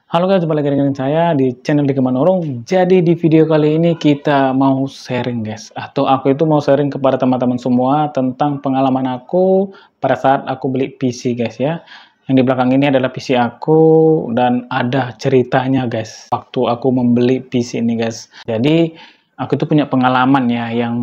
Halo guys, balik lagi dengan saya di channel Dikeman Orong. Jadi di video kali ini kita mau sharing guys, atau aku itu mau sharing kepada teman-teman semua tentang pengalaman aku pada saat aku beli PC guys ya. Yang di belakang ini adalah PC aku dan ada ceritanya guys, waktu aku membeli PC ini guys. Jadi aku tuh punya pengalaman ya yang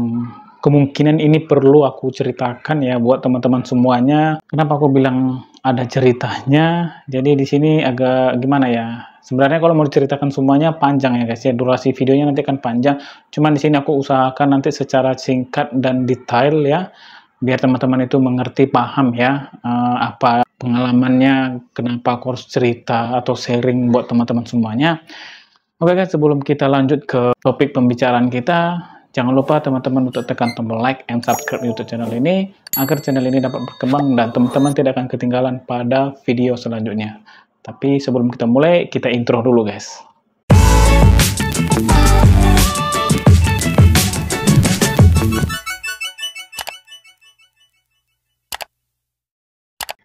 kemungkinan ini perlu aku ceritakan ya buat teman-teman semuanya. Kenapa aku bilang ada ceritanya? Jadi di sini agak gimana ya? Sebenarnya kalau mau diceritakan semuanya panjang ya guys ya. Durasi videonya nanti akan panjang. Cuman di sini aku usahakan nanti secara singkat dan detail ya, biar teman-teman itu mengerti, paham ya, apa pengalamannya, kenapa aku harus cerita atau sharing buat teman-teman semuanya. Oke guys, sebelum kita lanjut ke topik pembicaraan kita, jangan lupa teman-teman untuk tekan tombol like and subscribe YouTube channel ini, agar channel ini dapat berkembang dan teman-teman tidak akan ketinggalan pada video selanjutnya. Tapi sebelum kita mulai, kita intro dulu guys.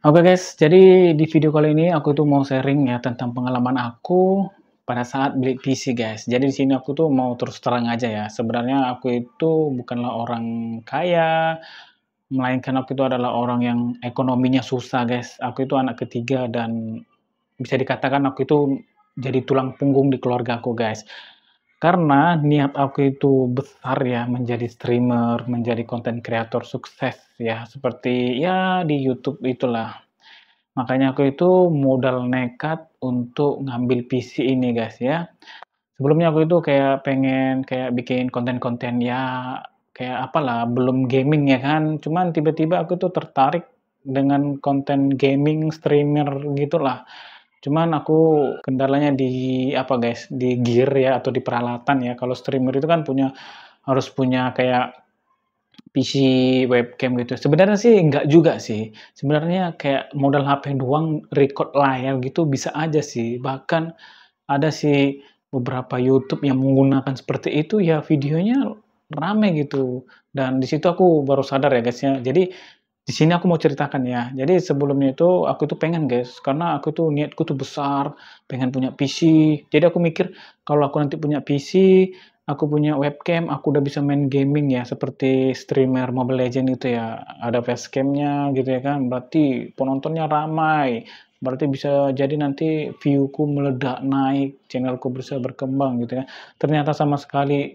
Oke guys, jadi di video kali ini aku tuh mau sharing ya tentang pengalaman aku pada saat beli PC guys. Jadi di sini aku tuh mau terus terang aja ya. Sebenarnya aku itu bukanlah orang kaya, melainkan aku itu adalah orang yang ekonominya susah guys. Aku itu anak ketiga dan bisa dikatakan aku itu jadi tulang punggung di keluarga aku guys. Karena niat aku itu besar ya, menjadi streamer, menjadi konten kreator sukses ya, seperti ya di YouTube itulah. Makanya aku itu modal nekat untuk ngambil PC ini guys ya. Sebelumnya aku itu kayak pengen kayak bikin konten-konten ya, kayak apalah, belum gaming ya kan, cuman tiba-tiba aku tuh tertarik dengan konten gaming, streamer gitulah. Cuman aku kendalanya di apa guys, di gear ya atau di peralatan ya. Kalau streamer itu kan harus punya kayak PC, webcam gitu. Sebenarnya sih enggak juga sih. Sebenarnya kayak modal HP doang, record layar gitu bisa aja sih. Bahkan ada sih beberapa YouTube yang menggunakan seperti itu ya, videonya rame gitu. Dan di situ aku baru sadar ya guys ya. Jadi di sini aku mau ceritakan ya. Jadi sebelumnya itu aku tuh pengen guys, karena aku tuh niatku tuh besar, pengen punya PC. Jadi aku mikir kalau aku nanti punya PC, aku punya webcam, aku udah bisa main gaming ya, seperti streamer Mobile Legends itu ya. Ada facecam-nya gitu ya kan, berarti penontonnya ramai. Berarti bisa jadi nanti view-ku meledak naik, channelku bisa berkembang gitu ya. Ternyata sama sekali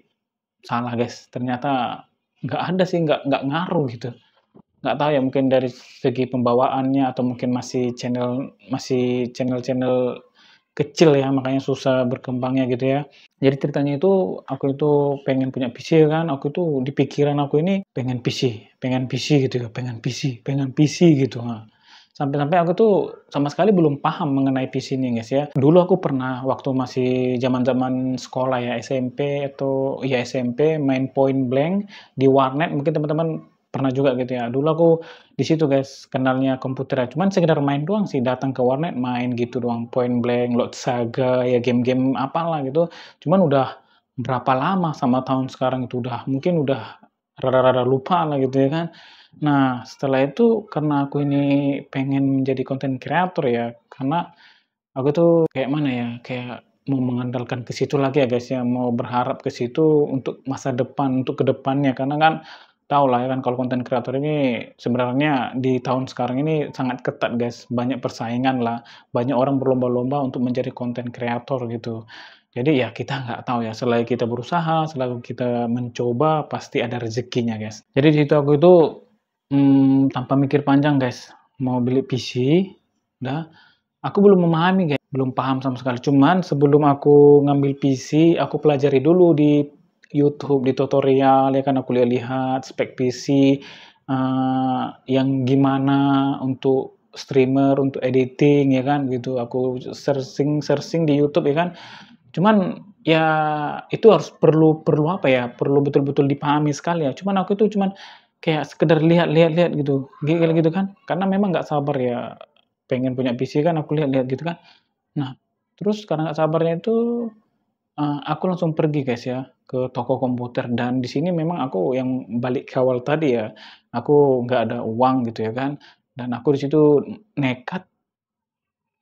salah guys, ternyata nggak ada sih, nggak ngaruh gitu. Nggak tahu ya, mungkin dari segi pembawaannya atau mungkin masih channel-channel kecil ya, makanya susah berkembangnya gitu ya. Jadi ceritanya itu, aku itu pengen punya PC kan, aku itu di pikiran aku ini pengen PC gitu ya, pengen PC gitu, nah. Sampai-sampai aku tuh sama sekali belum paham mengenai PC ini guys ya. Dulu aku pernah waktu masih zaman-zaman sekolah ya, SMP atau ya SMP, main Point Blank di warnet, mungkin teman-teman pernah juga gitu ya. Dulu aku di situ guys kenalnya komputer ya, cuman sekedar main doang sih, datang ke warnet main gitu doang, Point Blank, Lord Saga, ya game-game apalah gitu. Cuman udah berapa lama sama tahun sekarang itu udah rada-rada lupa lah gitu ya kan. Nah setelah itu karena aku ini pengen menjadi konten kreator ya, karena aku tuh kayak mana ya, kayak mau mengandalkan ke situ lagi ya guys ya, mau berharap ke situ untuk masa depan, untuk ke depannya. Karena kan tahulah ya kan kalau konten kreator ini sebenarnya di tahun sekarang ini sangat ketat guys, banyak persaingan lah, banyak orang berlomba-lomba untuk menjadi konten kreator gitu. Jadi ya kita nggak tahu ya, selagi kita berusaha, selagi kita mencoba, pasti ada rezekinya guys. Jadi di situ aku itu, tanpa mikir panjang guys, mau beli PC, udah. Aku belum memahami guys, belum paham sama sekali. Cuman sebelum aku ngambil PC, aku pelajari dulu di YouTube, di tutorial ya kan, aku lihat-lihat spek PC, yang gimana untuk streamer, untuk editing ya kan gitu. Aku searching di YouTube ya kan. Cuman ya itu harus perlu perlu apa ya, perlu betul-betul dipahami sekali ya. Cuman aku itu cuman kayak sekedar lihat-lihat gitu, kayak gitu kan. Karena memang nggak sabar ya, pengen punya PC kan aku lihat-lihat gitu kan. Nah, terus karena nggak sabarnya itu, aku langsung pergi guys ya, ke toko komputer dan di sini memang aku yang balik ke awal tadi ya, aku nggak ada uang gitu ya kan, dan aku di situ nekat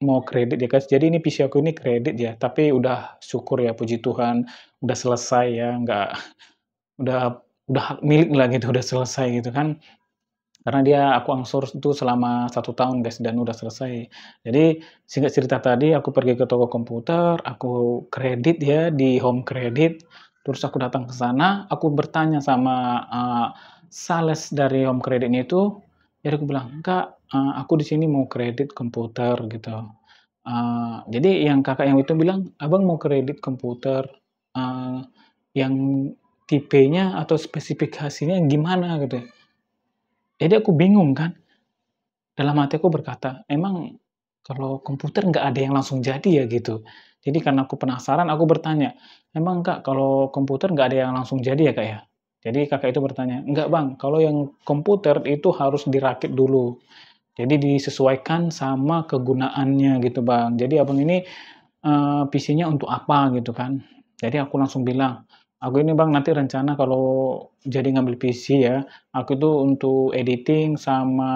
mau kredit ya, guys. Jadi ini PC aku ini kredit ya, tapi udah syukur ya, puji Tuhan, udah selesai ya, nggak udah hak milik lah gitu, udah selesai gitu kan. Karena dia aku angsur itu selama 1 tahun, guys, dan udah selesai. Jadi singkat cerita tadi aku pergi ke toko komputer, aku kredit ya di Home Credit, terus aku datang ke sana, aku bertanya sama, sales dari Home Credit-nya itu, jadi aku bilang, "Kak, aku di sini mau kredit komputer," gitu. Jadi yang Kakak yang itu bilang, "Abang mau kredit komputer, yang tipenya atau spesifikasinya gimana?" Gitu. Jadi aku bingung kan, dalam hati aku berkata, "Emang kalau komputer nggak ada yang langsung jadi ya?" Gitu. Jadi karena aku penasaran, aku bertanya, "Emang Kak, kalau komputer nggak ada yang langsung jadi ya Kak ya?" Jadi Kakak itu bertanya, "Enggak Bang, kalau yang komputer itu harus dirakit dulu. Jadi disesuaikan sama kegunaannya gitu Bang. Jadi Abang ini PC-nya untuk apa gitu kan. Jadi aku langsung bilang, "Aku ini Bang nanti rencana kalau jadi ngambil PC ya, aku itu untuk editing sama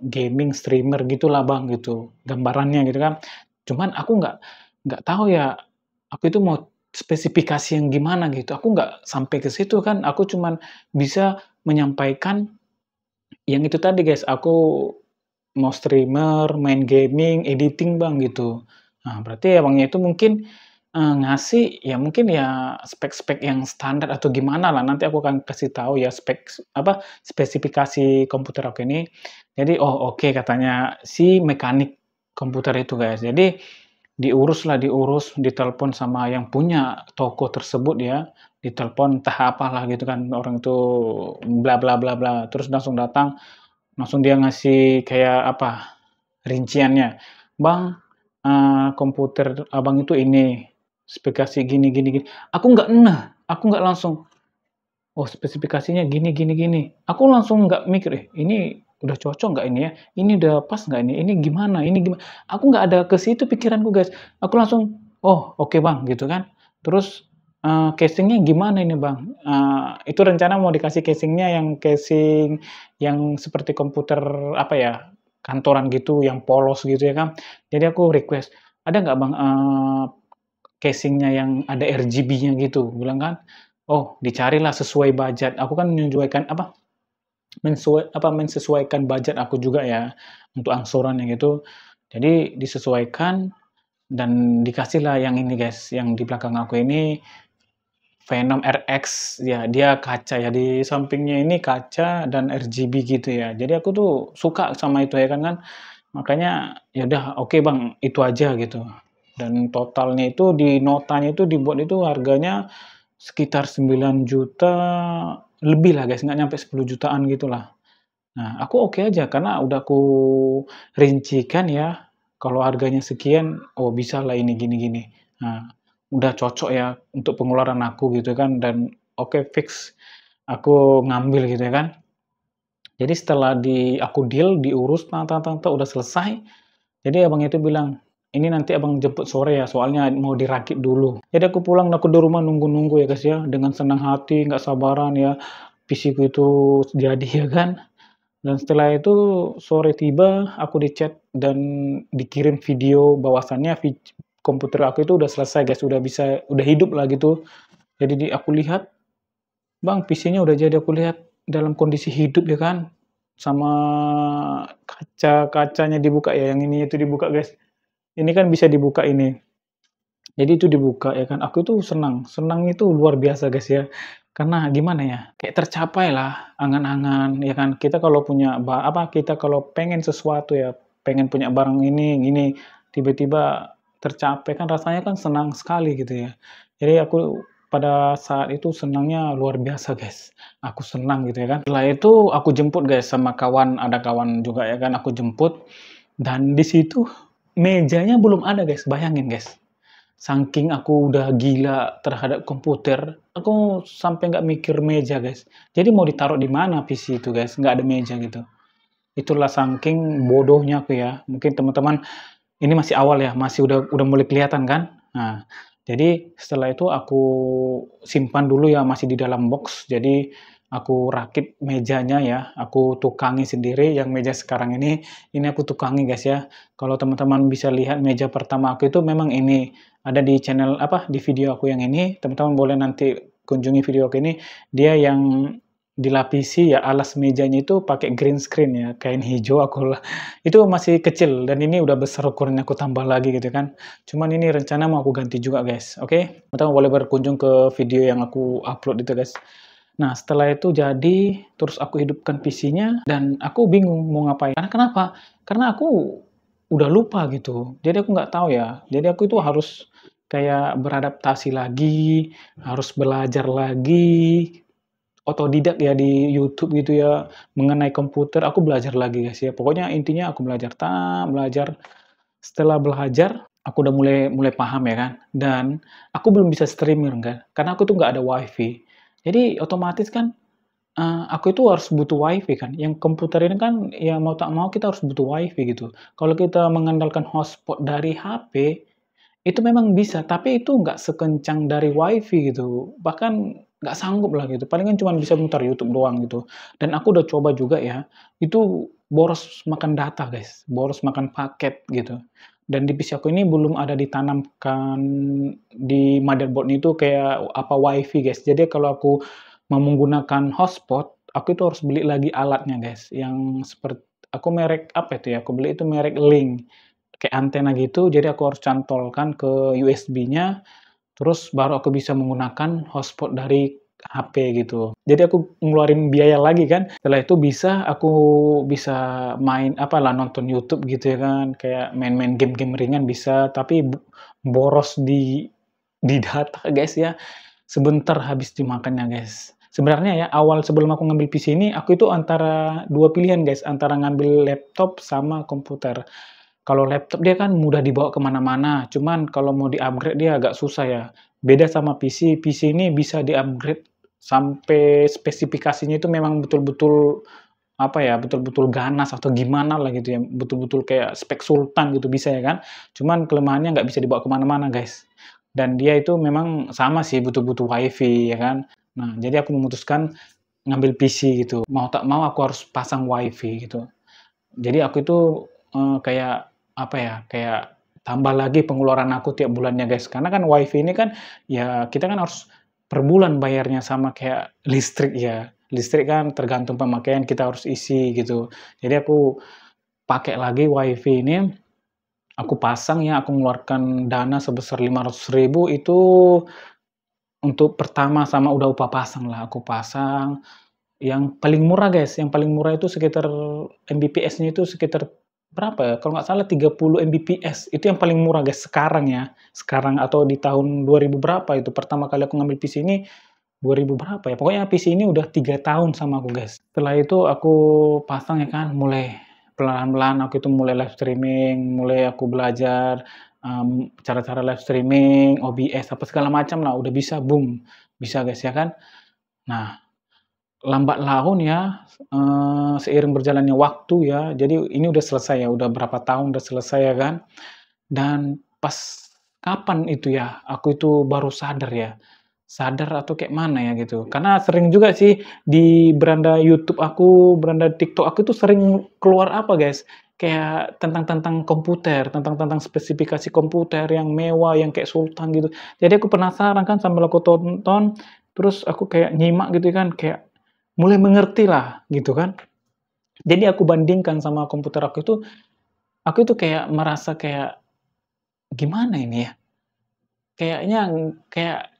gaming streamer gitulah Bang," gitu, gambarannya gitu kan. Cuman aku nggak tahu ya, aku itu mau spesifikasi yang gimana gitu, aku nggak sampai ke situ kan, aku cuman bisa menyampaikan yang itu tadi guys, aku mau streamer, main gaming, editing Bang, gitu. Nah, berarti Abangnya itu mungkin, ngasih ya mungkin ya spek-spek yang standar atau gimana lah, nanti aku akan kasih tahu ya spesifikasi komputer aku ini. Jadi, "Oh, oke," katanya si mekanik komputer itu, guys. Jadi, diurus, ditelepon sama yang punya toko tersebut ya, ditelepon entah apalah gitu kan, orang itu bla bla bla bla, terus langsung datang. Langsung dia ngasih kayak apa, rinciannya, "Bang, komputer Abang itu ini, spesifikasi gini gini gini." Aku nggak langsung, "Oh spesifikasinya gini gini gini." Aku langsung nggak mikir, ini udah cocok nggak ini ya? Ini udah pas nggak ini? Ini gimana ini gimana?" Aku nggak ada ke situ pikiranku, guys. Aku langsung, "Oh oke Bang," gitu kan. Terus, "Casing-nya gimana ini Bang?" Itu rencana mau dikasih casing-nya yang casing yang seperti komputer apa ya, kantoran gitu yang polos gitu ya kan. Jadi aku request, "Ada nggak Bang, casing-nya yang ada RGB-nya gitu," bilang kan. Oh, dicarilah sesuai budget. Aku kan menyesuaikan apa, mensesuaikan budget aku juga ya, untuk angsurannya gitu. Jadi disesuaikan dan dikasihlah yang ini guys, yang di belakang aku ini Venom RX, ya dia kaca ya, di sampingnya ini kaca dan RGB gitu ya. Jadi aku tuh suka sama itu ya kan. Makanya, ya udah oke Bang, itu aja gitu. Dan totalnya itu di notanya itu dibuat itu harganya sekitar 9 juta lebih lah guys, nggak nyampe 10 jutaan gitulah. Nah, aku oke aja karena udah aku rincikan ya, kalau harganya sekian, oh bisalah ini gini gini. Nah, udah cocok ya untuk pengeluaran aku gitu kan dan oke fix aku ngambil gitu ya kan. Jadi setelah aku deal, diurus, udah selesai, jadi abangnya itu bilang, "Ini nanti abang jemput sore ya, soalnya mau dirakit dulu." Jadi aku pulang, aku di rumah nunggu-nunggu ya guys ya, dengan senang hati, nggak sabaran ya, PC-ku itu jadi ya kan. Dan setelah itu sore tiba, aku di-chat dan dikirim video bahwasannya komputer aku itu udah selesai guys, udah hidup lah gitu. Jadi aku lihat, "Bang, PC-nya udah jadi," aku lihat dalam kondisi hidup ya kan, sama kacanya dibuka ya, yang ini itu dibuka guys. Ini kan bisa dibuka ini. Jadi itu dibuka ya kan, aku itu senang, senangnya itu luar biasa guys ya. Karena gimana ya, kayak tercapailah angan-angan ya kan. Kita kalau punya kita kalau pengen sesuatu ya, pengen punya barang ini, tiba-tiba tercapai kan rasanya kan senang sekali gitu ya. Jadi aku pada saat itu senangnya luar biasa guys. Aku senang gitu ya kan. Setelah itu aku jemput guys sama kawan, ada kawan juga ya kan, aku jemput dan di situ mejanya belum ada guys, bayangin guys. Saking aku udah gila terhadap komputer, aku sampai nggak mikir meja, guys. Jadi mau ditaruh di mana PC itu, guys, nggak ada meja gitu. Itulah saking bodohnya aku ya. Mungkin teman-teman ini masih awal ya, masih udah mulai kelihatan kan. Nah, jadi setelah itu aku simpan dulu ya, masih di dalam box. Jadi aku rakit mejanya ya, aku tukangi sendiri yang meja sekarang ini aku tukangi guys ya. Kalau teman-teman bisa lihat meja pertama aku itu memang ini, ada di channel apa, di video aku yang ini, teman-teman boleh nanti kunjungi video aku ini, dia yang dilapisi ya alas mejanya itu pakai green screen ya, kain hijau itu masih kecil dan ini udah besar ukurannya aku tambah lagi gitu kan. Cuman ini rencana mau aku ganti juga guys, oke? Teman-teman boleh berkunjung ke video yang aku upload itu guys. Nah, setelah itu jadi, terus aku hidupkan PC-nya dan aku bingung mau ngapain. Karena kenapa? Karena aku udah lupa gitu. Jadi aku nggak tahu ya. Jadi aku itu harus kayak beradaptasi lagi, harus belajar lagi, otodidak ya di YouTube gitu ya, mengenai komputer, aku belajar lagi guys ya. Pokoknya intinya aku belajar, belajar. Setelah belajar, aku udah mulai mulai paham ya kan, dan aku belum bisa streaming kan, karena aku tuh nggak ada WiFi. Jadi otomatis kan, aku itu harus butuh WiFi kan, yang komputer ini kan ya mau tak mau kita harus butuh WiFi gitu. Kalau kita mengandalkan hotspot dari HP, itu memang bisa, tapi itu nggak sekencang dari WiFi gitu, bahkan nggak sanggup lah gitu, palingan cuman bisa muter YouTube doang gitu. Dan aku udah coba juga ya, itu boros makan data guys, boros makan paket gitu. Dan di PC aku ini belum ada ditanamkan di motherboard itu kayak apa WiFi guys. Jadi kalau aku mau menggunakan hotspot, aku itu harus beli lagi alatnya guys, yang seperti aku merek apa itu ya, aku beli itu merek Link. Kayak antena gitu, jadi aku harus cantolkan ke USB-nya, terus baru aku bisa menggunakan hotspot dari HP gitu. Jadi aku ngeluarin biaya lagi kan, setelah itu aku bisa main apalah, nonton YouTube gitu ya kan, kayak main-main game-game ringan bisa, tapi boros di data guys ya, sebentar habis dimakannya guys. Sebenarnya ya, awal sebelum aku ngambil PC ini, aku itu antara 2 pilihan guys, antara ngambil laptop sama komputer. Kalau laptop dia kan mudah dibawa ke mana-mana, cuman kalau mau di-upgrade dia agak susah ya. Beda sama PC, PC ini bisa di-upgrade sampai spesifikasinya itu memang betul-betul, apa ya, betul-betul ganas atau gimana lah gitu ya, betul-betul kayak spek sultan gitu bisa ya kan. Cuman kelemahannya nggak bisa dibawa ke mana-mana guys. Dan dia itu memang sama sih butuh-butuh WiFi ya kan. Nah, jadi aku memutuskan ngambil PC gitu, mau tak mau aku harus pasang WiFi gitu. Jadi aku itu, kayak apa ya, kayak tambah lagi pengeluaran aku tiap bulannya, guys. Karena kan WiFi ini kan, ya kita kan harus per bulan bayarnya sama kayak listrik ya. Listrik kan tergantung pemakaian kita harus isi gitu. Jadi aku pakai lagi WiFi ini, aku pasang ya, aku mengeluarkan dana sebesar 500.000 itu untuk pertama sama udah upah pasang lah, aku pasang. Yang paling murah guys, yang paling murah itu sekitar Mbps-nya itu sekitar berapa ya, kalau nggak salah 30 Mbps, itu yang paling murah guys sekarang ya, sekarang atau di tahun 2000 berapa itu pertama kali aku ngambil PC ini, 2000 berapa ya, pokoknya PC ini udah 3 tahun sama aku guys. Setelah itu aku pasang ya kan, mulai pelan-pelan aku itu mulai live streaming, mulai aku belajar, cara-cara live streaming, OBS, apa segala macam lah, udah bisa, boom, bisa guys ya kan. Nah, lambat laun ya, seiring berjalannya waktu ya, jadi ini udah selesai ya, udah berapa tahun udah selesai ya kan, dan pas kapan itu ya, aku itu baru sadar ya, sadar atau kayak mana ya gitu, karena sering juga sih di beranda YouTube aku, beranda TikTok aku itu sering keluar apa guys, kayak tentang komputer, tentang spesifikasi komputer yang mewah, yang kayak sultan gitu. Jadi aku penasaran kan sambil aku tonton, terus aku kayak nyimak gitu kan, kayak mulai mengerti lah gitu kan. Jadi aku bandingkan sama komputer aku itu kayak merasa kayak, gimana ini ya, kayaknya kayak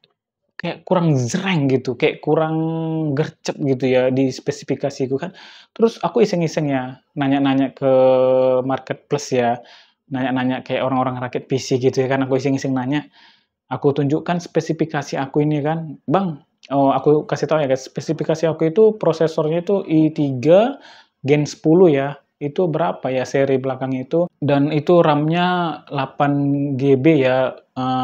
kayak kurang jreng gitu, kayak kurang gercep gitu ya di spesifikasiku kan. Terus aku iseng-iseng ya, nanya-nanya ke marketplace ya, nanya-nanya kayak orang-orang rakit PC gitu ya kan, aku iseng-iseng nanya, aku tunjukkan spesifikasi aku ini kan, "Bang," aku kasih tahu ya guys, spesifikasi aku itu prosesornya itu i3 Gen 10 ya, itu berapa ya seri belakangnya itu, dan itu RAM-nya 8 GB ya,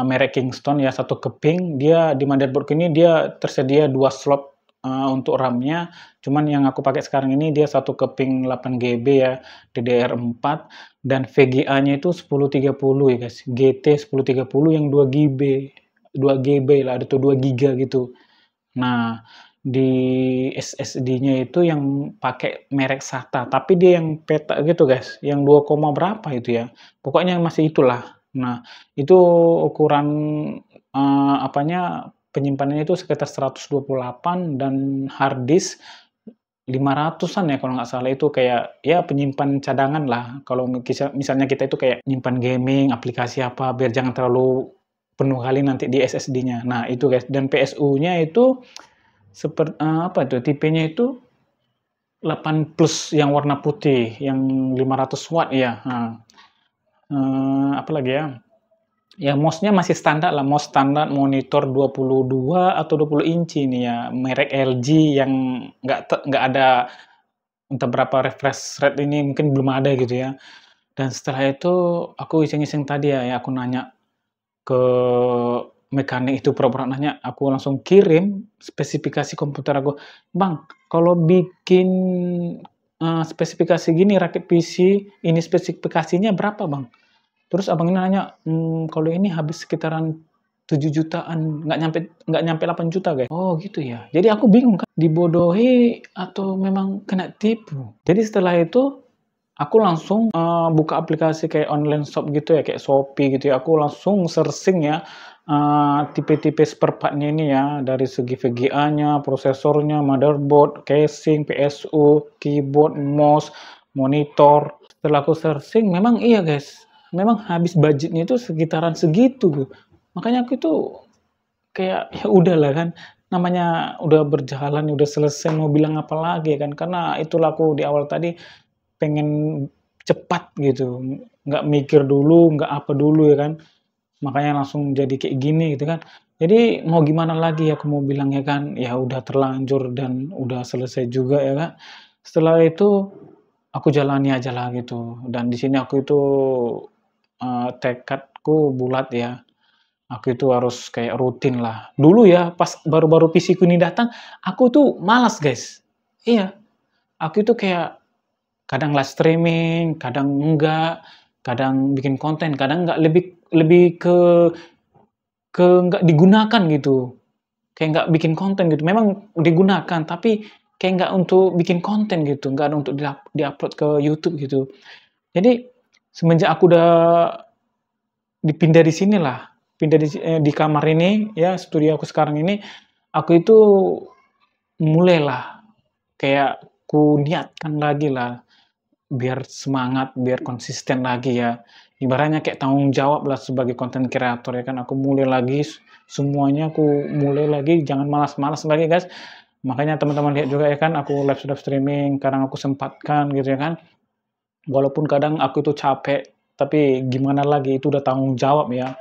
merek Kingston ya, satu keping, dia di motherboard ini dia tersedia 2 slot, untuk RAM-nya, cuman yang aku pakai sekarang ini dia satu keping 8 GB ya, DDR4 dan VGA-nya itu 1030 ya guys, GT 1030 yang 2 GB lah, ada tuh 2 giga gitu. Nah, di SSD-nya itu yang pakai merek SATA, tapi dia yang peta gitu guys, yang 2, berapa itu ya, pokoknya masih itulah. Nah, itu ukuran, penyimpanannya itu sekitar 128 dan hard disk 500-an ya kalau nggak salah, itu kayak ya penyimpan cadangan lah kalau misalnya kita itu kayak nyimpan gaming, aplikasi apa, biar jangan terlalu penuh kali nanti di SSD-nya. Nah itu guys, dan PSU-nya itu tipenya itu 8 plus yang warna putih, yang 500 watt ya, nah, apalagi ya, ya mouse-nya masih standar lah, mouse standar monitor 22 atau 20 inci nih ya, merek LG yang nggak ada entah berapa refresh rate ini, mungkin belum ada gitu ya. Dan setelah itu aku iseng-iseng tadi ya, aku nanya ke mekanik itu, pura-pura nanya, aku langsung kirim spesifikasi komputer aku, "Bang, kalau bikin, spesifikasi gini rakit PC, ini spesifikasinya berapa Bang?" Terus abang ini nanya, "Kalau ini habis sekitaran 7 jutaan, nggak nyampe 8 juta guys." Oh gitu ya. Jadi aku bingung kan, dibodohi atau memang kena tipu. Jadi setelah itu, aku langsung, buka aplikasi kayak online shop gitu ya, kayak Shopee gitu ya, aku langsung searching ya, tipe-tipe spare part-nya ini ya, dari segi VGA-nya, prosesornya, motherboard, casing, PSU, keyboard, mouse, monitor. Setelah aku searching, memang iya guys, memang habis budgetnya itu sekitaran segitu. Makanya aku itu kayak, ya udahlah kan, namanya udah berjalan, udah selesai, mau bilang apa lagi kan, karena itulah aku di awal tadi pengen cepat gitu, nggak mikir dulu, nggak apa dulu ya kan, makanya langsung jadi kayak gini gitu kan. Jadi mau gimana lagi aku mau bilang ya kan, ya udah terlanjur dan udah selesai juga ya kan. Setelah itu aku jalani aja lah gitu, dan di sini aku itu, tekadku bulat ya, aku itu harus kayak rutin lah. Dulu ya pas baru-baru PC-ku ini datang, aku tuh malas guys. Iya, aku itu kayak kadang live streaming, kadang enggak, kadang bikin konten, kadang enggak, lebih lebih ke nggak digunakan gitu, kayak nggak bikin konten gitu. Memang digunakan, tapi kayak nggak untuk bikin konten gitu, nggak ada untuk di-upload ke YouTube gitu. Jadi semenjak aku udah dipindah di sinilah, pindah di kamar ini ya, studio aku sekarang ini, aku itu mulailah kayak ku niatkan lagi lah, biar semangat, biar konsisten lagi ya. Ibaratnya kayak tanggung jawab lah sebagai konten kreator ya kan, aku mulai lagi semuanya aku mulai lagi, jangan malas-malas lagi guys. Makanya teman-teman lihat juga ya kan, aku live streaming, kadang aku sempatkan gitu ya kan. Walaupun kadang aku itu capek, tapi gimana lagi, itu udah tanggung jawab ya,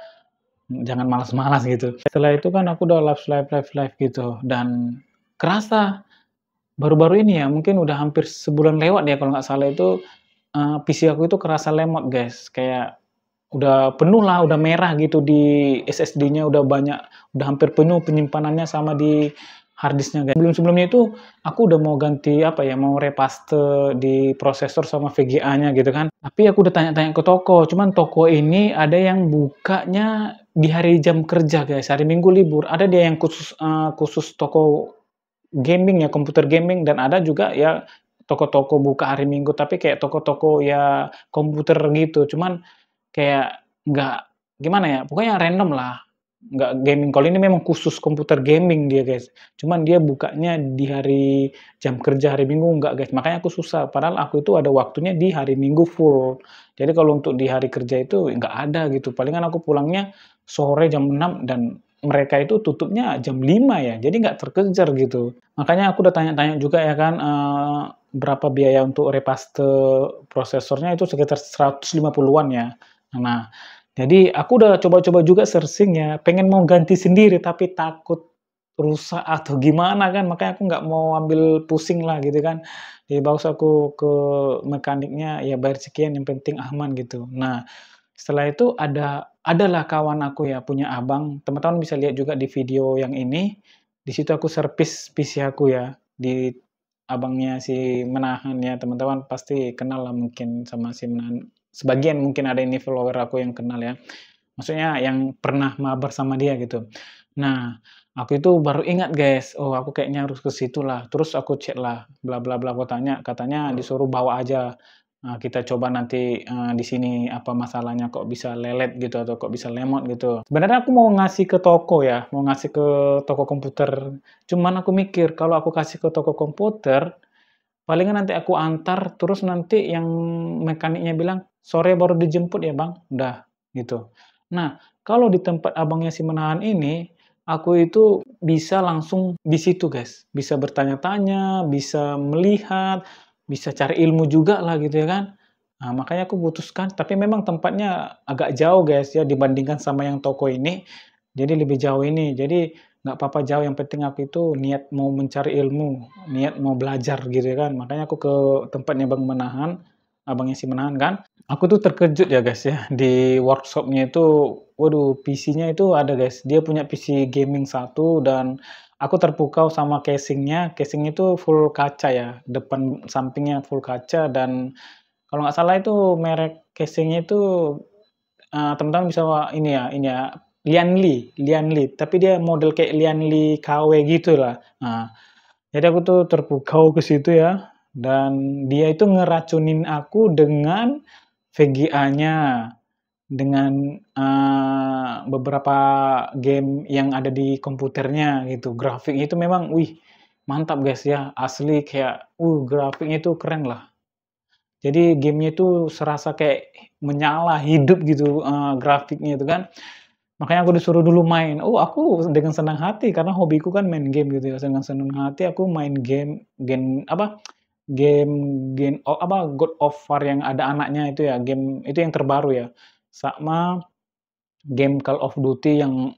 jangan malas-malas gitu. Setelah itu kan aku udah live gitu, dan kerasa baru-baru ini ya, mungkin udah hampir sebulan lewat ya kalau nggak salah itu, PC aku itu kerasa lemot guys, kayak udah penuh lah, udah merah gitu di SSD-nya, udah banyak, udah hampir penuh penyimpanannya sama di hard disk-nya guys. Sebelum-sebelumnya itu aku udah mau ganti apa ya, mau repaste di prosesor sama VGA-nya gitu kan. Tapi aku udah tanya-tanya ke toko, cuman toko ini ada yang bukanya di hari jam kerja guys, hari Minggu libur. Ada dia yang khusus toko gaming ya, komputer gaming, dan ada juga ya toko-toko buka hari Minggu, tapi kayak toko-toko ya komputer gitu. Cuman kayak nggak gimana ya, pokoknya random lah, nggak gaming. Kalau ini memang khusus komputer gaming dia, guys. Cuman dia bukanya di hari jam kerja hari Minggu nggak, guys. Makanya aku susah, padahal aku itu ada waktunya di hari Minggu full. Jadi kalau untuk di hari kerja itu nggak ada gitu, palingan aku pulangnya sore jam 6 dan mereka itu tutupnya jam 5 ya, jadi nggak terkejar gitu. Makanya aku udah tanya-tanya juga ya kan, berapa biaya untuk repaste prosesornya itu sekitar 150-an ya. Nah, jadi aku udah coba-coba juga searching ya, pengen mau ganti sendiri tapi takut rusak atau gimana kan, makanya aku nggak mau ambil pusing lah gitu kan. Jadi bagus aku ke mekaniknya, ya bayar sekian yang penting aman gitu. Nah, setelah itu adalah kawan aku ya, punya abang, teman-teman bisa lihat juga di video yang ini, di situ aku servis PC aku ya, di abangnya si Menahan ya, teman-teman pasti kenal lah mungkin sama si Menahan. Sebagian mungkin ada ini follower aku yang kenal ya. Maksudnya yang pernah mabar sama dia gitu. Nah, Aku itu baru ingat guys, oh aku kayaknya harus ke situ lah, terus aku chat lah, bla bla bla, aku tanya, katanya disuruh bawa aja, kita coba nanti, di sini apa masalahnya kok bisa lelet gitu atau kok bisa lemot gitu. Sebenarnya aku mau ngasih ke toko ya, mau ngasih ke toko komputer, cuman aku mikir kalau aku kasih ke toko komputer, palingan nanti aku antar, terus nanti yang mekaniknya bilang, "Sore baru dijemput ya Bang?" Udah, gitu. Nah, kalau di tempat abangnya si menahan ini, aku itu bisa langsung di situ guys, bisa bertanya-tanya, bisa melihat, bisa cari ilmu juga lah gitu ya kan. Nah, makanya aku putuskan tapi memang tempatnya agak jauh guys ya dibandingkan sama yang toko ini, jadi lebih jauh ini. Jadi nggak apa-apa jauh, yang penting aku itu niat mau mencari ilmu, niat mau belajar gitu ya kan. Makanya aku ke tempatnya Bang Menahan, abangnya si Menahan kan. Aku tuh terkejut ya guys ya, di workshop-nya itu, waduh PC-nya itu ada guys, dia punya PC gaming satu dan aku terpukau sama casing-nya, casing itu full kaca ya, depan sampingnya full kaca dan kalau nggak salah itu merek casing-nya itu, teman-teman bisa ini ya, Lianli, tapi dia model kayak Lianli KW gitulah. Nah, jadi aku tuh terpukau ke situ ya, dan dia itu ngeracunin aku dengan VGA-nya, dengan, beberapa game yang ada di komputernya gitu. Grafiknya itu memang, wih, mantap guys ya, asli kayak, grafiknya itu keren lah. Jadi game-nya itu serasa kayak menyala, hidup gitu, grafiknya itu kan. Makanya aku disuruh dulu main. Oh, aku dengan senang hati karena hobiku kan main game gitu ya. Dengan senang hati aku main game game apa, game game apa, God of War yang ada anaknya itu ya, game itu yang terbaru ya. Sama game Call of Duty yang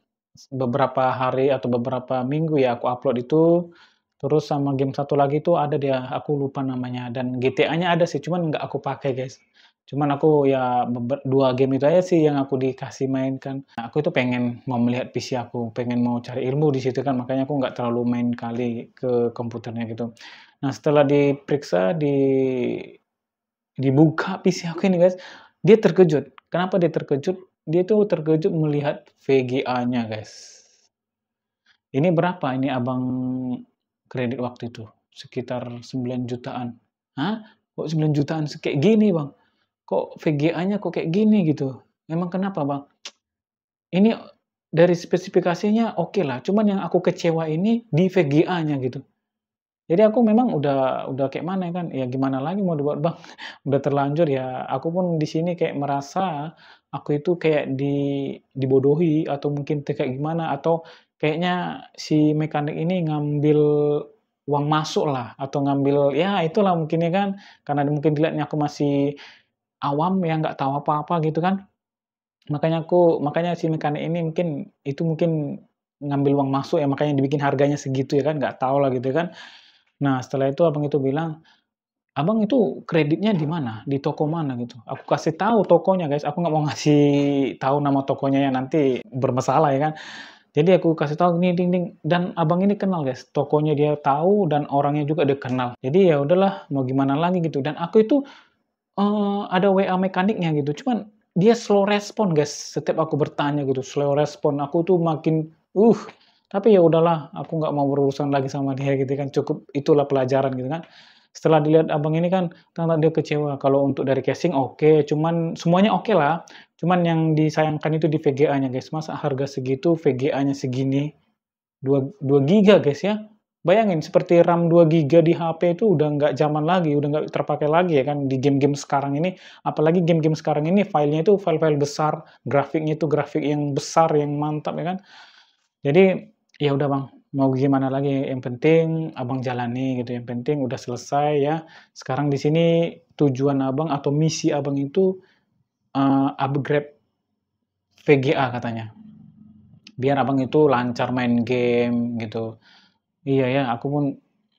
beberapa hari atau beberapa minggu ya aku upload itu. Terus sama game satu lagi itu ada dia, aku lupa namanya dan GTA-nya ada sih, cuman nggak aku pakai guys. Cuman aku ya 2 game itu aja sih yang aku dikasih mainkan. Nah, aku itu pengen mau melihat PC aku, pengen mau cari ilmu di situ kan, makanya aku nggak terlalu main kali ke komputernya gitu. Nah, setelah diperiksa, dibuka PC aku ini guys, dia terkejut. Kenapa dia terkejut? Dia tuh terkejut melihat VGA-nya guys. Ini berapa ini Abang kredit waktu itu? Sekitar 9 jutaan. Hah? Kok 9 jutaan kayak gini Bang? Kok VGA-nya kok kayak gini gitu? Emang kenapa Bang? Ini dari spesifikasinya oke lah, cuman yang aku kecewa ini di VGA-nya gitu. Jadi aku memang udah kayak mana kan, ya gimana lagi mau dibuat Bang, udah terlanjur ya, aku pun di sini kayak merasa, aku itu kayak dibodohi atau mungkin kayak gimana, atau kayaknya si mekanik ini ngambil uang masuk lah, atau ngambil ya itulah mungkin ya kan, karena mungkin dilihatnya aku masih awam ya, nggak tahu apa-apa gitu kan. Makanya si mekanik ini mungkin ngambil uang masuk ya, makanya dibikin harganya segitu ya kan, nggak tahu lah gitu kan. Nah, setelah itu abang itu bilang, "Abang itu kreditnya di mana? Di toko mana?" Gitu. Aku kasih tahu tokonya, guys, aku nggak mau ngasih tahu nama tokonya ya, nanti bermasalah ya kan. Jadi aku kasih tahu, "Ini ding ding," dan abang ini kenal, guys, tokonya dia tahu dan orangnya juga dia kenal. Jadi ya udahlah, mau gimana lagi gitu, dan aku itu, ada WA mekaniknya gitu, cuman dia slow respon, guys, setiap aku bertanya gitu, slow respon. Aku tuh makin, tapi ya udahlah, aku nggak mau berurusan lagi sama dia gitu kan, cukup itulah pelajaran gitu kan. Setelah dilihat abang ini kan, ternyata dia kecewa, kalau untuk dari casing oke, cuman semuanya oke lah, cuman yang disayangkan itu di VGA-nya, guys. Masa harga segitu VGA-nya segini, 2 giga, guys, ya. Bayangin seperti RAM 2 giga di HP itu udah nggak zaman lagi, udah nggak terpakai lagi ya kan di game-game sekarang ini, apalagi game-game sekarang ini filenya itu file-file besar, grafiknya itu grafik yang besar, yang mantap ya kan. Jadi, ya udah Bang, mau gimana lagi, yang penting Abang jalani gitu, yang penting udah selesai ya. Sekarang di sini tujuan Abang atau misi Abang itu, upgrade VGA katanya, biar Abang itu lancar main game gitu. Iya ya, aku pun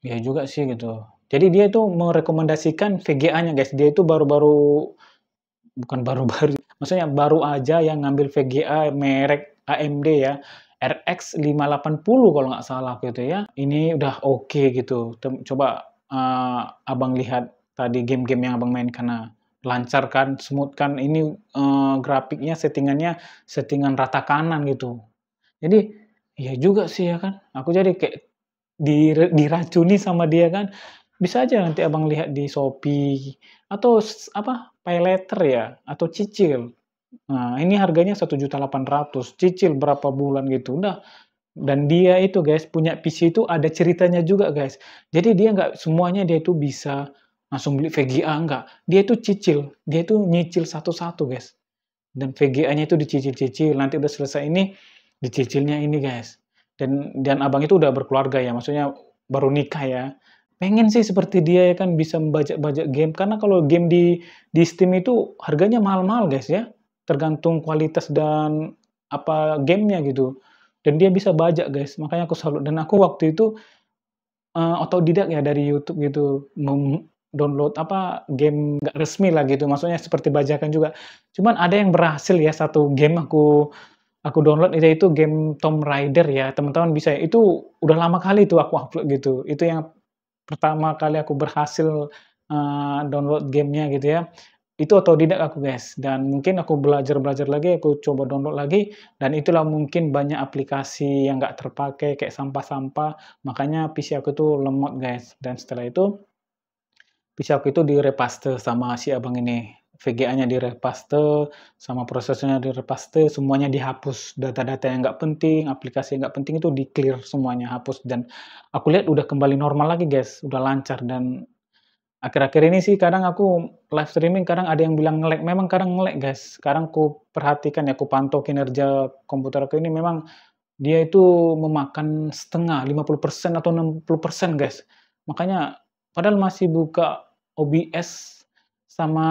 iya juga sih gitu. Jadi dia itu merekomendasikan VGA-nya guys, dia itu baru-baru, bukan baru-baru, maksudnya baru aja yang ngambil VGA merek AMD ya, RX 580 kalau nggak salah gitu ya. Ini udah oke gitu. Coba, Abang lihat tadi game-game yang Abang main karena lancar kan, smooth kan, ini, grafiknya settingan rata kanan gitu. Jadi Iya juga sih ya kan, aku jadi kayak diracuni sama dia kan. Bisa aja nanti Abang lihat di Shopee atau apa, paylater ya, atau cicil. Nah, ini harganya 1.800.000, cicil berapa bulan gitu, udah. Dan dia itu guys, punya PC itu ada ceritanya juga guys. Jadi dia nggak semuanya dia itu bisa langsung beli VGA, enggak. Dia itu cicil, dia itu nyicil satu-satu guys. Dan VGA-nya itu dicicil-cicil, nanti udah selesai ini, dicicilnya ini guys. Dan abang itu udah berkeluarga ya, maksudnya baru nikah ya. Pengen sih seperti dia ya kan bisa membajak-bajak game, karena kalau game di Steam itu harganya mahal-mahal guys ya, tergantung kualitas dan apa gamenya gitu. Dan dia bisa bajak guys, makanya aku salut. Dan aku waktu itu otodidak ya dari YouTube gitu, download apa, game nggak resmi lah gitu, maksudnya seperti bajakan juga. Cuman ada yang berhasil ya, satu game aku download itu game Tomb Raider ya, teman-teman bisa ya, itu udah lama kali tuh aku upload gitu. Itu yang pertama kali aku berhasil, download gamenya gitu ya. Itu otodidak aku guys, dan mungkin aku belajar-belajar lagi, aku coba download lagi, dan itulah mungkin banyak aplikasi yang nggak terpakai kayak sampah-sampah, makanya PC aku tuh lemot guys. Dan setelah itu, PC aku itu direpaste sama si abang ini, VGA-nya direpaste, sama prosesornya direpaste, semuanya dihapus, data-data yang nggak penting, aplikasi yang nggak penting itu di-clear semuanya, hapus. Dan aku lihat udah kembali normal lagi guys, udah lancar. Dan akhir-akhir ini sih kadang aku live streaming kadang ada yang bilang nge-lag, memang kadang nge-lag guys. Sekarang ku perhatikan ya, aku pantau kinerja komputer aku ini memang dia itu memakan setengah, 50% atau 60% guys. Makanya padahal masih buka OBS sama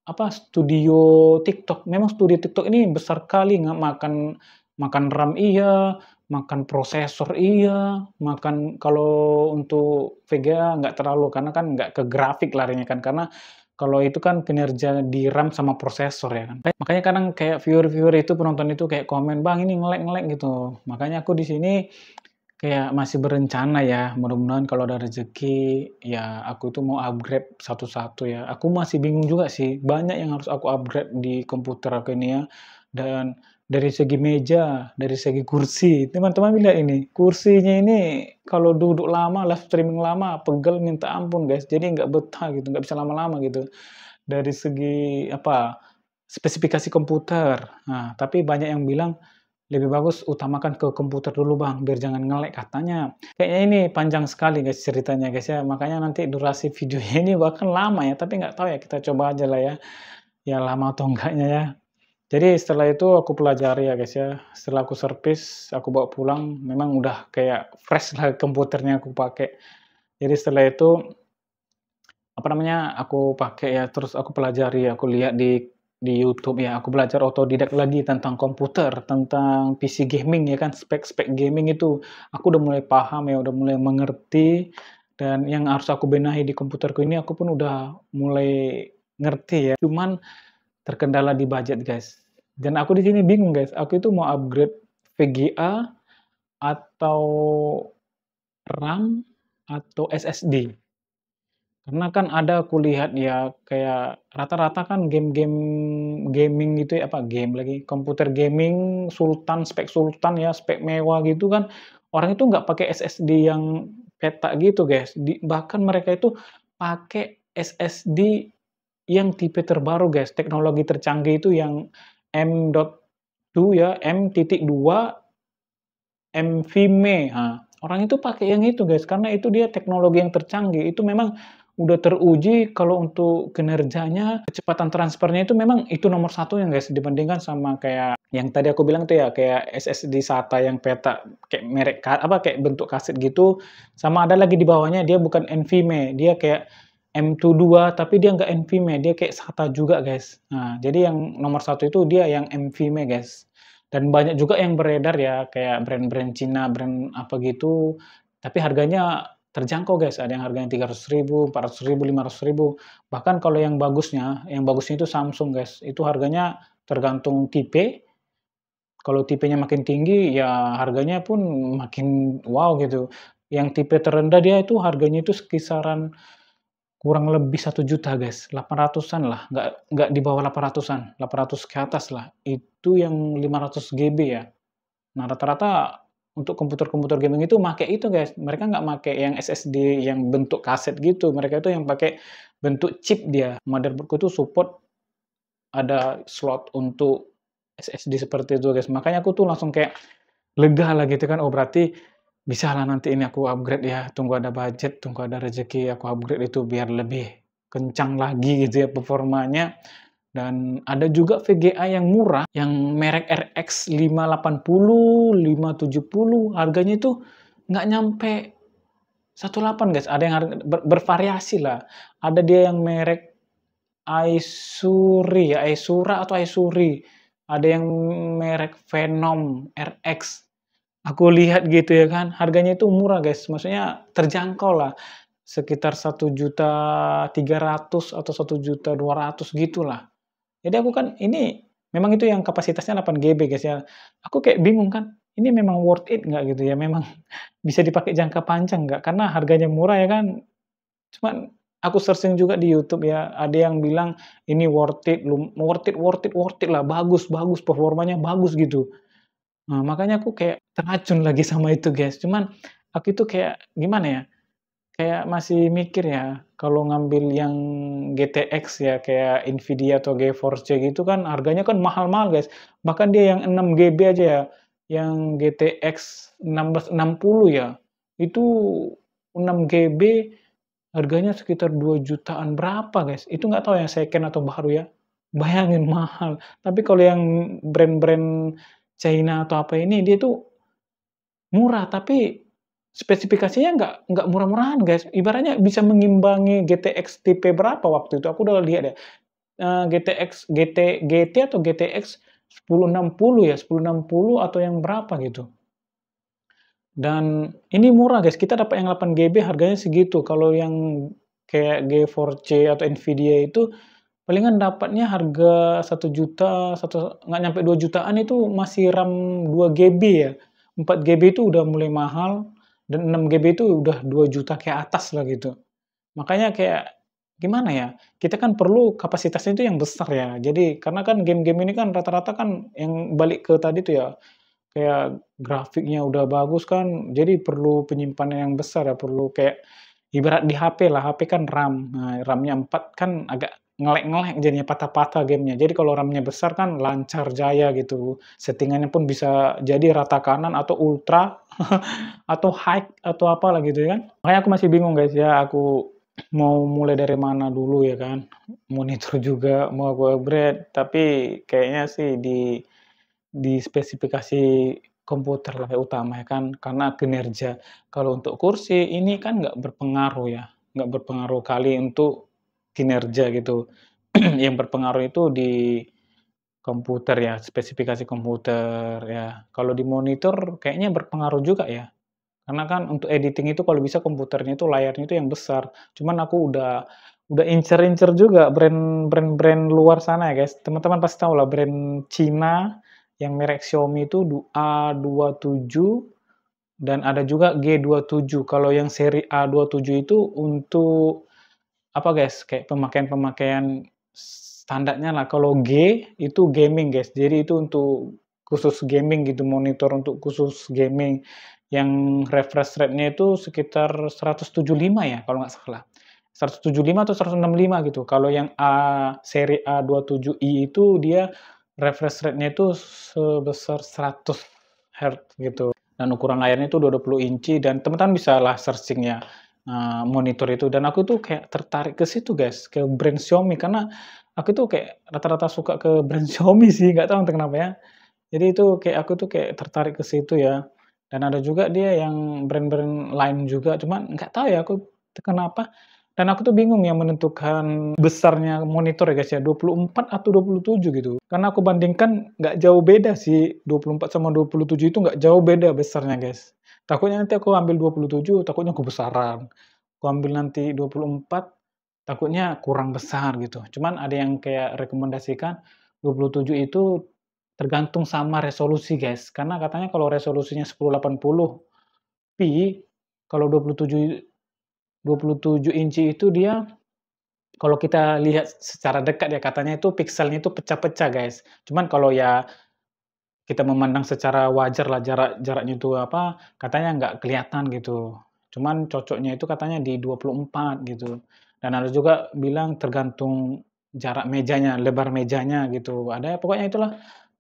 apa, studio TikTok. Memang studio TikTok ini besar kali, nggak makan makan RAM iya, makan prosesor iya, makan kalau untuk VGA nggak terlalu, karena kan nggak ke grafik larinya kan, karena kalau itu kan kinerja di RAM sama prosesor ya kan. Makanya kadang kayak viewer-viewer itu, penonton itu kayak komen, "Bang, ini nge-lag gitu." Makanya aku di sini kayak masih berencana ya, mudah-mudahan kalau ada rezeki, ya aku itu mau upgrade satu-satu ya. Aku masih bingung juga sih, banyak yang harus aku upgrade di komputer aku ini ya. Dan dari segi meja, dari segi kursi, teman-teman lihat ini, kursinya ini kalau duduk lama, live streaming lama, pegel minta ampun guys, jadi nggak betah gitu, nggak bisa lama-lama gitu. Dari segi apa, spesifikasi komputer, nah tapi banyak yang bilang, "Lebih bagus utamakan ke komputer dulu Bang, biar jangan nge-lag," katanya. Kayaknya ini panjang sekali guys ceritanya guys ya, makanya nanti durasi videonya ini bahkan lama ya, tapi nggak tahu ya, kita coba aja lah ya, ya lama atau enggaknya ya. Jadi setelah itu aku pelajari ya guys ya, setelah aku servis, aku bawa pulang, memang udah kayak fresh lah komputernya aku pakai. Jadi setelah itu apa namanya, aku pakai ya, terus aku pelajari, aku lihat di YouTube ya, aku belajar otodidak lagi tentang komputer, tentang PC gaming ya kan, spek-spek gaming itu. Aku udah mulai paham ya, udah mulai mengerti, dan yang harus aku benahi di komputerku ini aku pun udah mulai ngerti ya, cuman terkendala di budget, guys. Dan aku di sini bingung, guys, aku itu mau upgrade VGA atau RAM atau SSD. Karena kan ada aku lihat ya, kayak rata-rata kan game-game gaming gitu ya, apa game lagi, komputer gaming sultan, spek sultan ya, spek mewah gitu kan, orang itu nggak pakai SSD yang petak gitu, guys. Bahkan mereka itu pakai SSD yang tipe terbaru, guys, teknologi tercanggih itu yang M.2 ya, M.2 NVMe, orang itu pakai yang itu, guys, karena itu dia teknologi yang tercanggih, itu memang udah teruji kalau untuk kinerjanya, kecepatan transfernya itu memang itu nomor satunya, guys, dibandingkan sama kayak yang tadi aku bilang tuh ya, kayak SSD SATA yang petak, kayak merek apa, kayak bentuk kaset gitu, sama ada lagi di bawahnya dia bukan NVMe, dia kayak M.2 tapi dia nggak NVMe, dia kayak SATA juga, guys. Nah, jadi yang nomor satu itu dia yang NVMe, guys. Dan banyak juga yang beredar ya, kayak brand-brand Cina, brand apa gitu, tapi harganya terjangkau guys, ada yang harganya 300.000, 400.000, 500.000. Bahkan kalau yang bagusnya itu Samsung guys, itu harganya tergantung tipe, kalau tipenya makin tinggi, ya harganya pun makin wow gitu. Yang tipe terendah dia itu harganya itu kisaran kurang lebih 1 juta guys, 800-an lah, nggak di bawah 800-an, 800 ke atas lah, itu yang 500 GB ya. Nah, rata-rata untuk komputer-komputer gaming itu make itu guys, mereka nggak make yang SSD yang bentuk kaset gitu, mereka itu yang pakai bentuk chip dia. Motherboard-ku tuh support ada slot untuk SSD seperti itu guys, makanya aku tuh langsung kayak lega lah gitu kan, oh berarti bisalah nanti ini aku upgrade ya, tunggu ada budget, tunggu ada rezeki, aku upgrade itu biar lebih kencang lagi gitu ya performanya. Dan ada juga VGA yang murah, yang merek RX 580, 570, harganya itu nggak nyampe 1.800 guys, ada yang bervariasi lah. Ada dia yang merek Aisuri ya, Aisura atau Aisuri. Ada yang merek Venom RX. Aku lihat gitu ya kan, harganya itu murah guys, maksudnya terjangkau lah, sekitar 1.300.000 atau 1.200.000 gitulah. Jadi aku kan ini memang itu yang kapasitasnya 8 GB guys ya. Aku kayak bingung kan, ini memang worth it nggak gitu ya, memang bisa dipakai jangka panjang nggak? Karena harganya murah ya kan. Cuman aku searching juga di YouTube ya, ada yang bilang ini worth it, worth it lah, bagus bagus, performanya bagus gitu. Nah, makanya aku kayak teracun lagi sama itu guys. Cuman aku itu kayak gimana ya, kayak masih mikir ya, kalau ngambil yang GTX ya, kayak Nvidia atau GeForce gitu kan harganya kan mahal-mahal guys. Bahkan dia yang 6 GB aja ya, yang GTX 1660 ya, itu 6 GB harganya sekitar 2 jutaan berapa guys, itu nggak tahu yang second atau baru ya. Bayangin mahal, tapi kalau yang brand-brand China atau apa ini, dia tuh murah, tapi spesifikasinya nggak murah-murahan guys, ibaratnya bisa mengimbangi GTX tipe berapa waktu itu, aku udah lihat ya, GTX GT atau GTX 1060 ya, 1060 atau yang berapa gitu. Dan ini murah guys, kita dapat yang 8 GB harganya segitu, kalau yang kayak GeForce atau Nvidia itu palingan dapatnya harga 1.000.000, nggak nyampe 2 jutaan itu masih RAM 2 GB ya, 4 GB itu udah mulai mahal, dan 6 GB itu udah 2 juta ke atas lah gitu. Makanya kayak, gimana ya, kita kan perlu kapasitasnya itu yang besar ya. Jadi karena kan game-game ini kan rata-rata kan yang balik ke tadi tuh ya, kayak grafiknya udah bagus kan, jadi perlu penyimpanan yang besar ya, perlu kayak ibarat di HP lah, HP kan RAM. Nah, RAM-nya 4 kan agak nge-lag jadinya, patah-patah gamenya. Jadi kalau RAM-nya besar kan lancar jaya gitu, settingannya pun bisa jadi rata kanan atau ultra atau high atau apalah gitu ya kan. Makanya aku masih bingung guys ya, aku mau mulai dari mana dulu ya kan. Monitor juga mau aku upgrade, tapi kayaknya sih di spesifikasi komputer lah yang utama ya kan, karena kinerja. Kalau untuk kursi ini kan nggak berpengaruh ya, nggak berpengaruh kali untuk kinerja gitu. Yang berpengaruh itu di komputer ya, spesifikasi komputer ya. Kalau di monitor kayaknya berpengaruh juga ya, karena kan untuk editing itu kalau bisa komputernya itu layarnya itu yang besar. Cuman aku udah incer-incer juga brand-brand luar sana ya guys, teman-teman pasti tahu lah brand Cina yang merek Xiaomi itu A27 dan ada juga G27. Kalau yang seri A27 itu untuk apa guys, kayak pemakaian-pemakaian standarnya lah. Kalau G itu gaming guys, jadi itu untuk khusus gaming gitu, monitor untuk khusus gaming, yang refresh rate-nya itu sekitar 175 ya kalau nggak salah. 175 atau 165 gitu. Kalau yang seri A27i itu dia refresh rate-nya itu sebesar 100 Hz gitu, dan ukuran layarnya itu 20 inci, dan teman-teman bisalah searching ya, monitor itu. Dan aku tuh kayak tertarik ke situ guys, ke brand Xiaomi, karena aku tuh kayak rata-rata suka ke brand Xiaomi sih, nggak tahu entah kenapa ya. Jadi itu kayak aku tuh kayak tertarik ke situ ya, dan ada juga dia yang brand-brand lain juga, cuman nggak tahu ya aku kenapa, dan aku tuh bingung ya menentukan besarnya monitor ya guys ya, 24 atau 27 gitu. Karena aku bandingkan nggak jauh beda sih, 24 sama 27 itu nggak jauh beda besarnya guys. Takutnya nanti aku ambil 27, takutnya kebesaran. Aku ambil nanti 24, takutnya kurang besar gitu. Cuman ada yang kayak rekomendasikan 27 itu tergantung sama resolusi guys, karena katanya kalau resolusinya 1080p, kalau 27 inci itu dia kalau kita lihat secara dekat ya katanya itu pikselnya itu pecah-pecah guys. Cuman kalau ya kita memandang secara wajar lah jaraknya itu apa, katanya nggak kelihatan gitu. Cuman cocoknya itu katanya di 24 gitu. Dan ada juga bilang tergantung jarak mejanya, lebar mejanya gitu. Ada pokoknya itulah.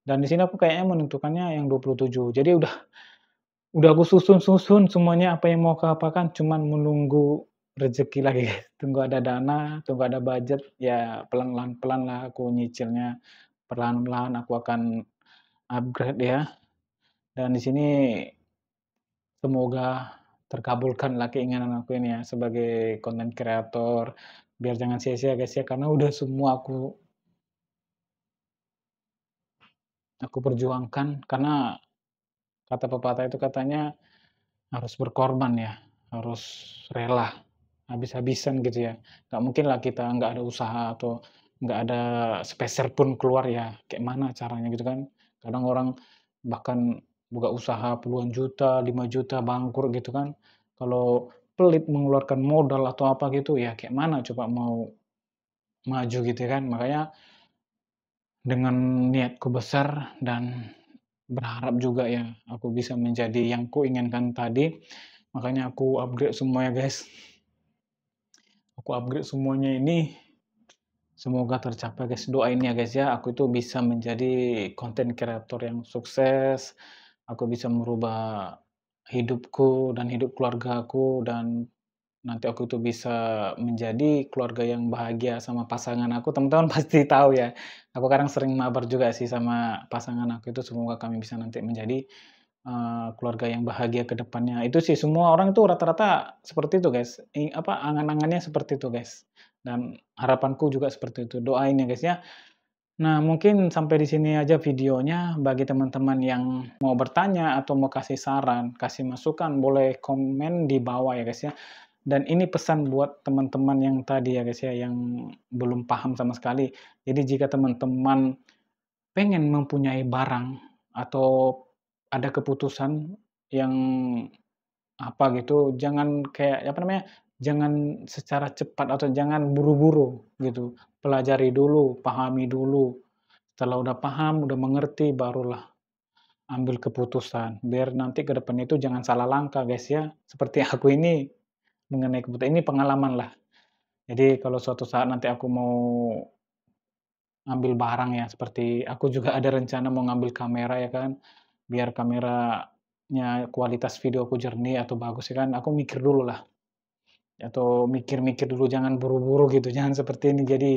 Dan di sini aku kayaknya menentukannya yang 27. Jadi udah aku susun-susun semuanya apa yang mau aku apakan, cuman menunggu rezeki lagi. Tunggu ada dana, tunggu ada budget, ya pelan lah aku nyicilnya, perlahan-lahan aku akan upgrade ya. Dan di sini semoga terkabulkanlah keinginan aku ini ya sebagai konten kreator, biar jangan sia-sia guys ya, karena udah semua aku perjuangkan, karena kata pepatah itu katanya harus berkorban ya, harus rela, habis-habisan gitu ya. Nggak mungkin lah kita nggak ada usaha atau nggak ada sepeser pun keluar ya, kayak mana caranya gitu kan. Kadang orang bahkan buka usaha puluhan juta, 5 juta, bangkrut gitu kan. Kalau pelit mengeluarkan modal atau apa gitu, ya kayak mana coba mau maju gitu kan. Makanya dengan niatku besar dan berharap juga ya, aku bisa menjadi yang kuinginkan tadi, makanya aku upgrade semua ya guys. Aku upgrade semuanya ini, semoga tercapai guys, doain ya guys ya, aku itu bisa menjadi konten kreator yang sukses, aku bisa merubah hidupku dan hidup keluargaku, dan nanti aku itu bisa menjadi keluarga yang bahagia sama pasangan aku. Teman-teman pasti tahu ya, aku kadang sering mabar juga sih sama pasangan aku itu, semoga kami bisa nanti menjadi keluarga yang bahagia ke depannya. Itu sih semua orang itu rata-rata seperti itu guys, angan-angannya seperti itu guys, dan harapanku juga seperti itu, doain ya guys ya. Nah mungkin sampai di sini aja videonya, bagi teman-teman yang mau bertanya atau mau kasih saran, kasih masukan, boleh komen di bawah ya guys ya. Dan ini pesan buat teman-teman yang tadi ya guys ya, yang belum paham sama sekali. Jadi jika teman-teman pengen mempunyai barang atau ada keputusan yang apa gitu, jangan kayak apa namanya, jangan secara cepat atau jangan buru-buru gitu. Pelajari dulu, pahami dulu. Setelah udah paham, udah mengerti, barulah ambil keputusan. Biar nanti ke depan itu jangan salah langkah guys ya. Seperti aku ini mengenai keputusan ini pengalaman lah. Jadi kalau suatu saat nanti aku mau ngambil barang ya, seperti aku juga ada rencana mau ngambil kamera ya kan, biar kameranya kualitas video aku jernih atau bagus ya kan, aku mikir dulu lah, atau mikir-mikir dulu, jangan buru-buru gitu, jangan seperti ini jadi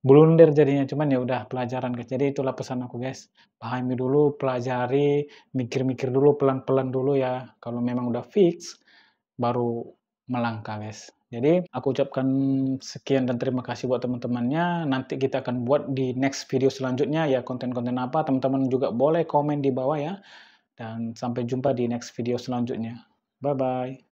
blunder jadinya. Cuman ya udah pelajaran guys, jadi itulah pesan aku guys, pahami dulu, pelajari, mikir-mikir dulu, pelan-pelan dulu ya, kalau memang udah fix, baru melangkah guys. Jadi aku ucapkan sekian dan terima kasih buat teman-temannya. Nanti kita akan buat di next video selanjutnya ya, konten-konten apa, teman-teman juga boleh komen di bawah ya. Dan sampai jumpa di next video selanjutnya. Bye-bye.